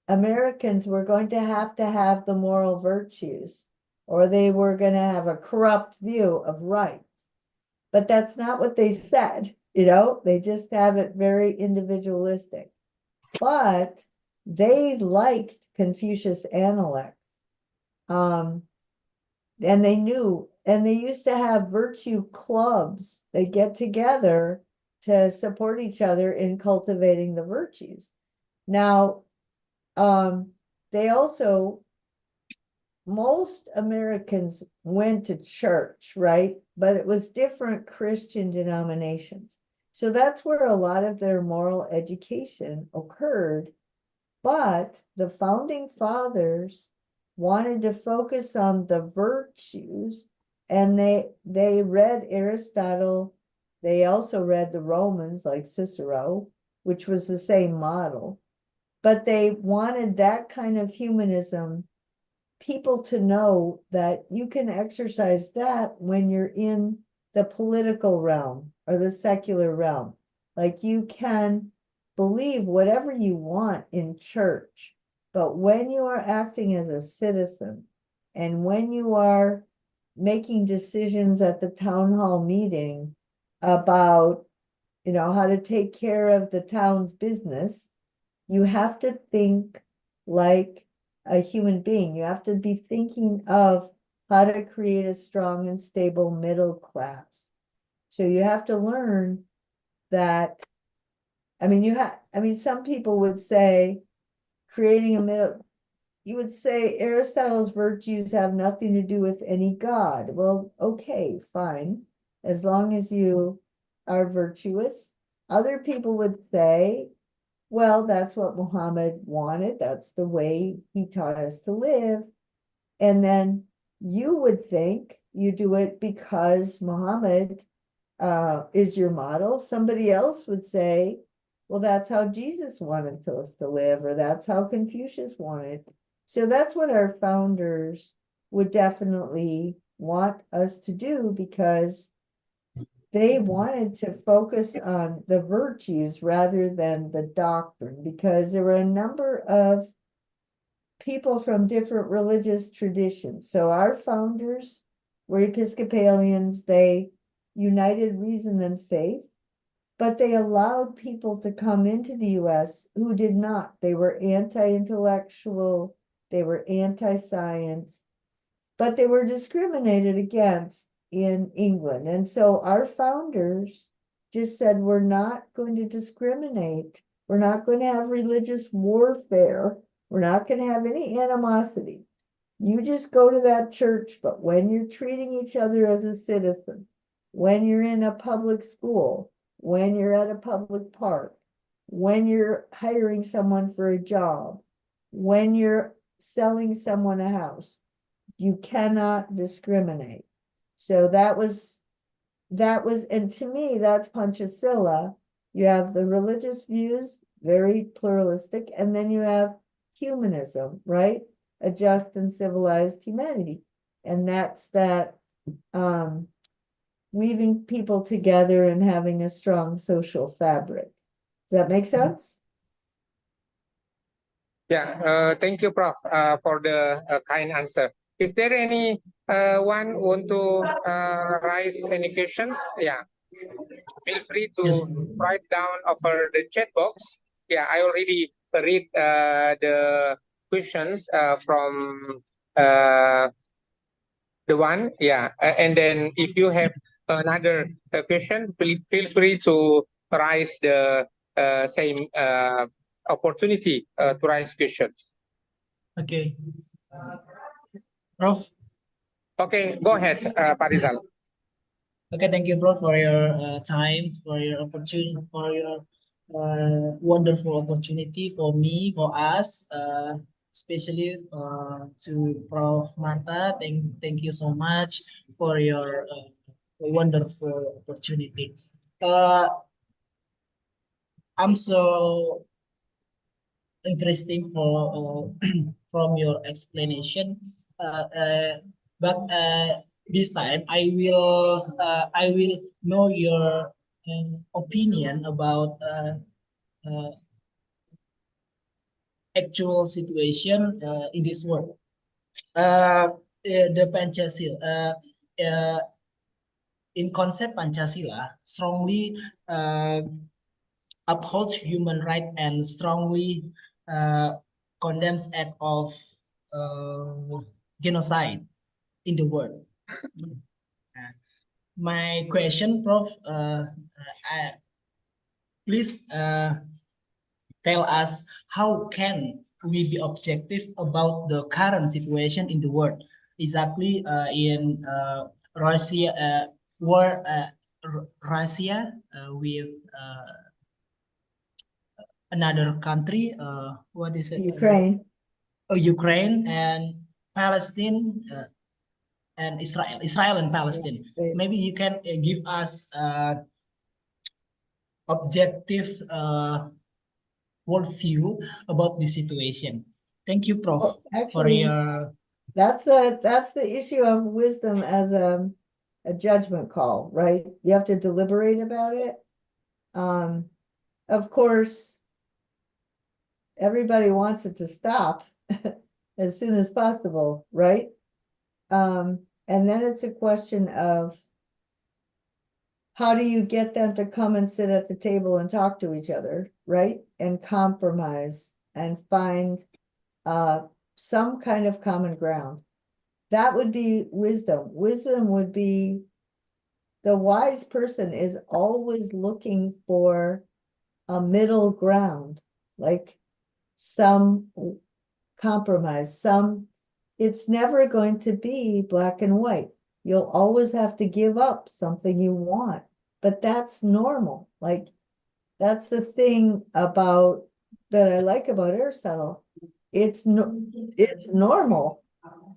Americans were going to have the moral virtues, or they were going to have a corrupt view of rights. But that's not what they said, they just have it very individualistic. But they liked Confucius Analects. And they knew, and they used to have virtue clubs. They get together to support each other in cultivating the virtues. Now, they also, most Americans went to church, right? But it was different Christian denominations. So that's where a lot of their moral education occurred. But the founding fathers wanted to focus on the virtues, and they read Aristotle. They also read the Romans, like Cicero, which was the same model. But they wanted that kind of humanism, people to know that you can exercise that when you're in the political realm or the secular realm. Like you can believe whatever you want in church, but when you are acting as a citizen and when you are making decisions at the town hall meeting about, how to take care of the town's business, you have to think like a human being. You have to be thinking of how to create a strong and stable middle class. So you have to learn that, some people would say creating a middle, you would say Aristotle's virtues have nothing to do with any god. Well, okay, fine, as long as you are virtuous. Other people would say, well, that's what Muhammad wanted. That's the way he taught us to live. And then you would think you do it because Muhammad is your model. Somebody else would say, well, that's how Jesus wanted us to live, or that's how Confucius wanted. So that's what our founders would definitely want us to do, because they wanted to focus on the virtues rather than the doctrine, because there were a number of people from different religious traditions. So our founders were Episcopalians. They united reason and faith, but they allowed people to come into the US who did not. They were anti-intellectual, they were anti-science, but they were discriminated against in England. And so our founders just said, we're not going to discriminate. We're not going to have religious warfare. We're not going to have any animosity. You just go to that church, but when you're treating each other as a citizen, when you're in a public school, when you're at a public park, when you're hiring someone for a job, when you're selling someone a house, you cannot discriminate. So that was, and to me, that's Pancasila. You have the religious views, very pluralistic, and then you have humanism, right? A just and civilized humanity. And that's that weaving people together and having a strong social fabric. Does that make sense? Yeah, thank you, Prof, for the kind answer. Is there any one want to raise any questions? Yeah, feel free to Yes. write down over the chat box. Yeah, I already read the questions from the one. Yeah, and then if you have another question, feel free to raise the same opportunity to raise questions. Okay. Prof. Okay, go ahead, Pak Rizal. Okay, thank you, Prof, for your time, for your opportunity, for your wonderful opportunity for me, for us, especially to Prof. Martha. Thank you so much for your wonderful opportunity. I'm so interesting for from your explanation, but this time I will know your opinion about actual situation in this world. The Pancasila, in concept Pancasila, strongly upholds human right and strongly condemns act of genocide in the world. My question, Prof, please tell us how can we be objective about the current situation in the world, exactly in Russia, war, Russia with another country, what is it? Ukraine. Ukraine and Palestine and Israel and Palestine. Right. Maybe you can give us objective worldview about the situation. Thank you, Prof, Well, for actually, your. that's the issue of wisdom as a judgment call, right? You have to deliberate about it. Of course, everybody wants it to stop as soon as possible, right? And then it's a question of how do you get them to come and sit at the table and talk to each other, right? And compromise and find some kind of common ground. That would be wisdom. Wisdom would be the wise person is always looking for a middle ground, like some compromise, it's never going to be black and white. You'll always have to give up something you want, but that's normal. Like, that's the thing about that I like about Aristotle. It's normal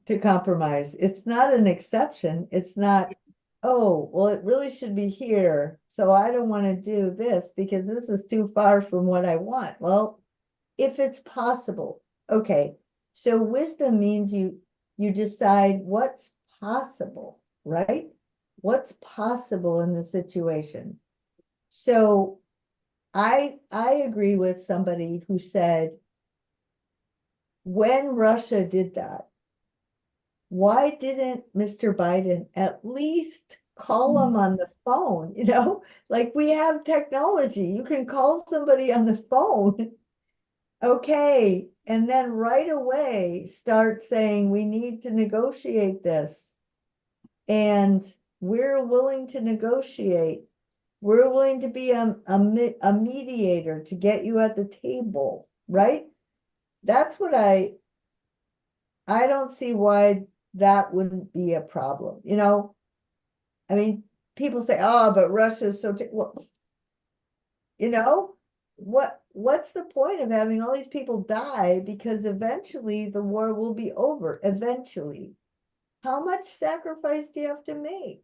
to compromise. It's not an exception. It's not, oh, well, it really should be here, so I don't want to do this because this is too far from what I want. Well, if it's possible, okay. So wisdom means you decide what's possible, right? What's possible in the situation. So I agree with somebody who said, when Russia did that, why didn't Mr. Biden at least call him on the phone? You know, like, we have technology. You can call somebody on the phone. Okay, and then right away start saying we need to negotiate this. And we're willing to negotiate. We're willing to be a mediator to get you at the table, right? That's what I don't see why that wouldn't be a problem. You know, I mean, people say, oh, but Russia's so, well, you know, what's the point of having all these people die? Because eventually the war will be over. Eventually. How much sacrifice do you have to make?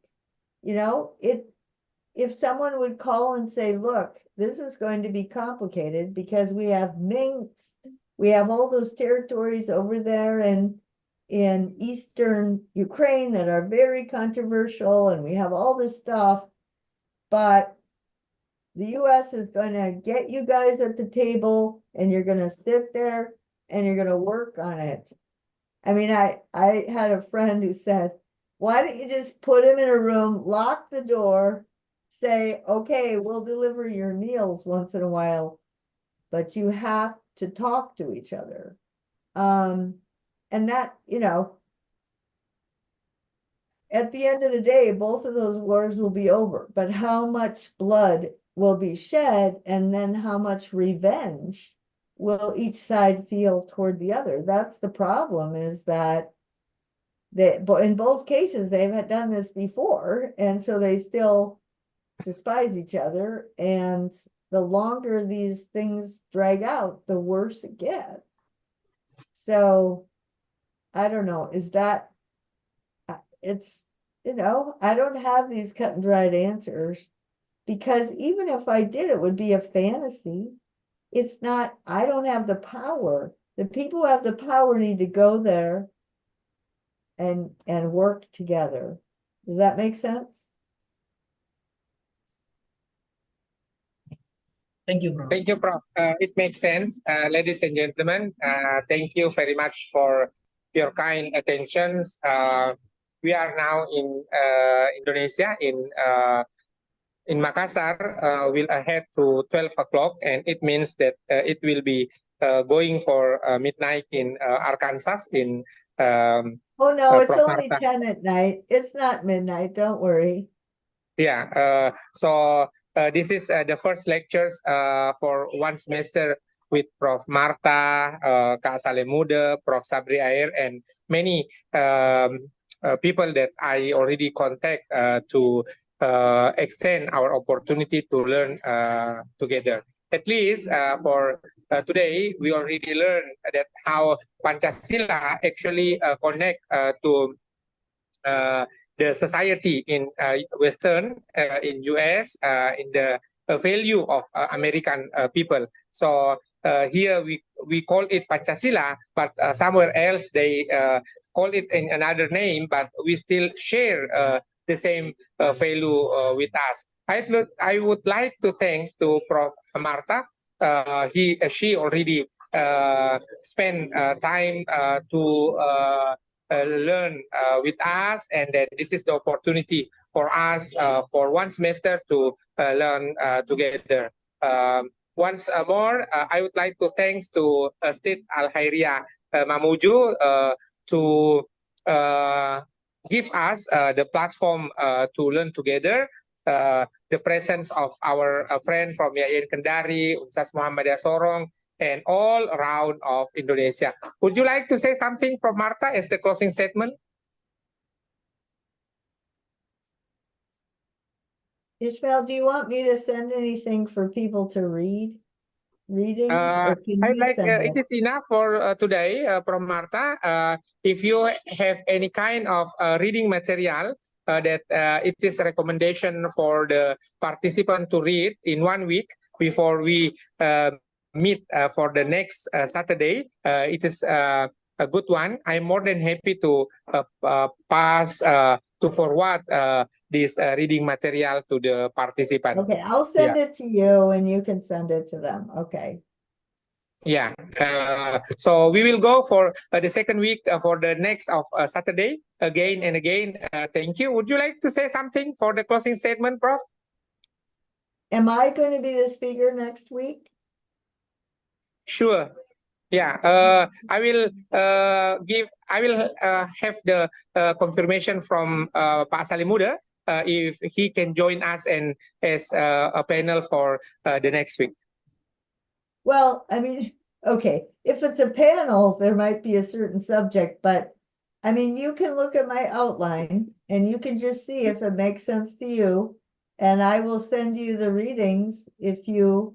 You know, if someone would call and say, look, this is going to be complicated because we have Minsk, we have all those territories over there in eastern Ukraine that are very controversial, and we have all this stuff, but the US is going to get you guys at the table and you're going to sit there and you're going to work on it. I mean, I had a friend who said, why don't you just put him in a room, lock the door, say, okay, we'll deliver your meals once in a while, but you have to talk to each other. And that, you know, at the end of the day, both of those wars will be over, but how much blood will be shed, and then how much revenge will each side feel toward the other? That's the problem, is that in both cases they've done this before, and so they still despise each other, and the longer these things drag out, the worse it gets. So I don't know, is that it's, you know, I don't have these cut and dried answers, because even if I did, it would be a fantasy. It's not, I don't have the power. The people who have the power need to go there and work together. Does that make sense? Thank you, Prof. Thank you, Prof. It makes sense. Ladies and gentlemen, thank you very much for your kind attentions. We are now in Indonesia, in Makassar. We'll ahead to 12 o'clock, and it means that it will be going for midnight in Arkansas. Oh no, it's Prof. only Martha. 10 at night. It's not midnight, don't worry. Yeah, so this is the first lectures for one semester with Prof. Martha, Kak Salemude, Prof. Sabri Air, and many people that I already contact to extend our opportunity to learn together. At least for today, we already learned that how Pancasila actually connect to the society in Western, in US, in the value of American people. So here we call it Pancasila, but somewhere else they call it in another name, but we still share the same value with us. I would like to thanks to Prof. Marta. She already spent time to learn with us, and that this is the opportunity for us for one semester to learn together. Once more, I would like to thanks to State Al-Chaeriyah Mamuju to give us the platform to learn together. The presence of our friend from Yayan Kendari, Ustaz Muhammadiyah Sorong, and all around of Indonesia. Would you like to say something from Marta as the closing statement? Ismail, do you want me to send anything for people to read? Readings, or can I'd you like send it it? is enough for today from Marta. If you have any kind of reading material that it is a recommendation for the participant to read in 1 week before we meet for the next Saturday, it is a good one. I'm more than happy to to forward this reading material to the participant. Okay, I'll send it to you and you can send it to them. Okay. Yeah, so we will go for the second week for the next of Saturday again and again. Thank you. Would you like to say something for the closing statement, Prof? Am I going to be the speaker next week? Sure. Yeah, I will have the confirmation from Pak Salimuda if he can join us and as a panel for the next week. Well, I mean, okay, if it's a panel, there might be a certain subject, but I mean, you can look at my outline and you can just see if it makes sense to you. And I will send you the readings if you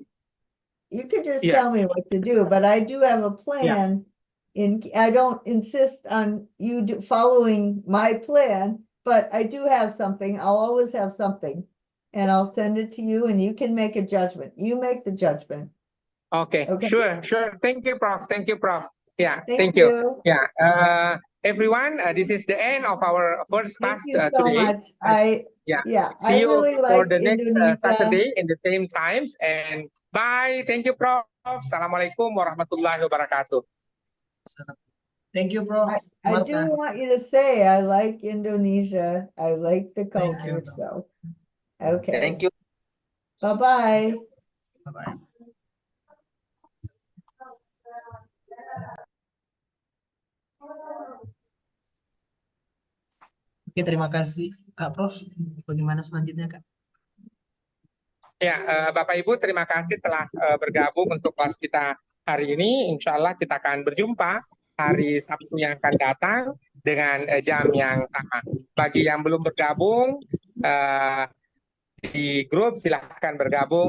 could just tell me what to do, but I do have a plan. I don't insist on you following my plan, but I do have something. I'll always have something. And I'll send it to you and you can make a judgment. You make the judgment. Okay. Sure. Thank you, Prof. Thank you, Prof. Yeah, thank you. you. Yeah, everyone, this is the end of our first class Thank you so today. much. I See you really for like the next Indonesia. Saturday in the same times. And bye. Thank you, Prof. Assalamualaikum warahmatullahi wabarakatuh. Thank you, Prof. I do want you to say I like Indonesia. I like the culture. So, okay. Thank you. Bye-bye. Bye-bye. Oke, terima kasih Kak Prof. Bagaimana selanjutnya, Kak? Ya, Bapak Ibu, terima kasih telah bergabung untuk kelas kita hari ini. Insya Allah kita akan berjumpa hari Sabtu yang akan datang dengan jam yang sama. Bagi yang belum bergabung di grup, silahkan bergabung.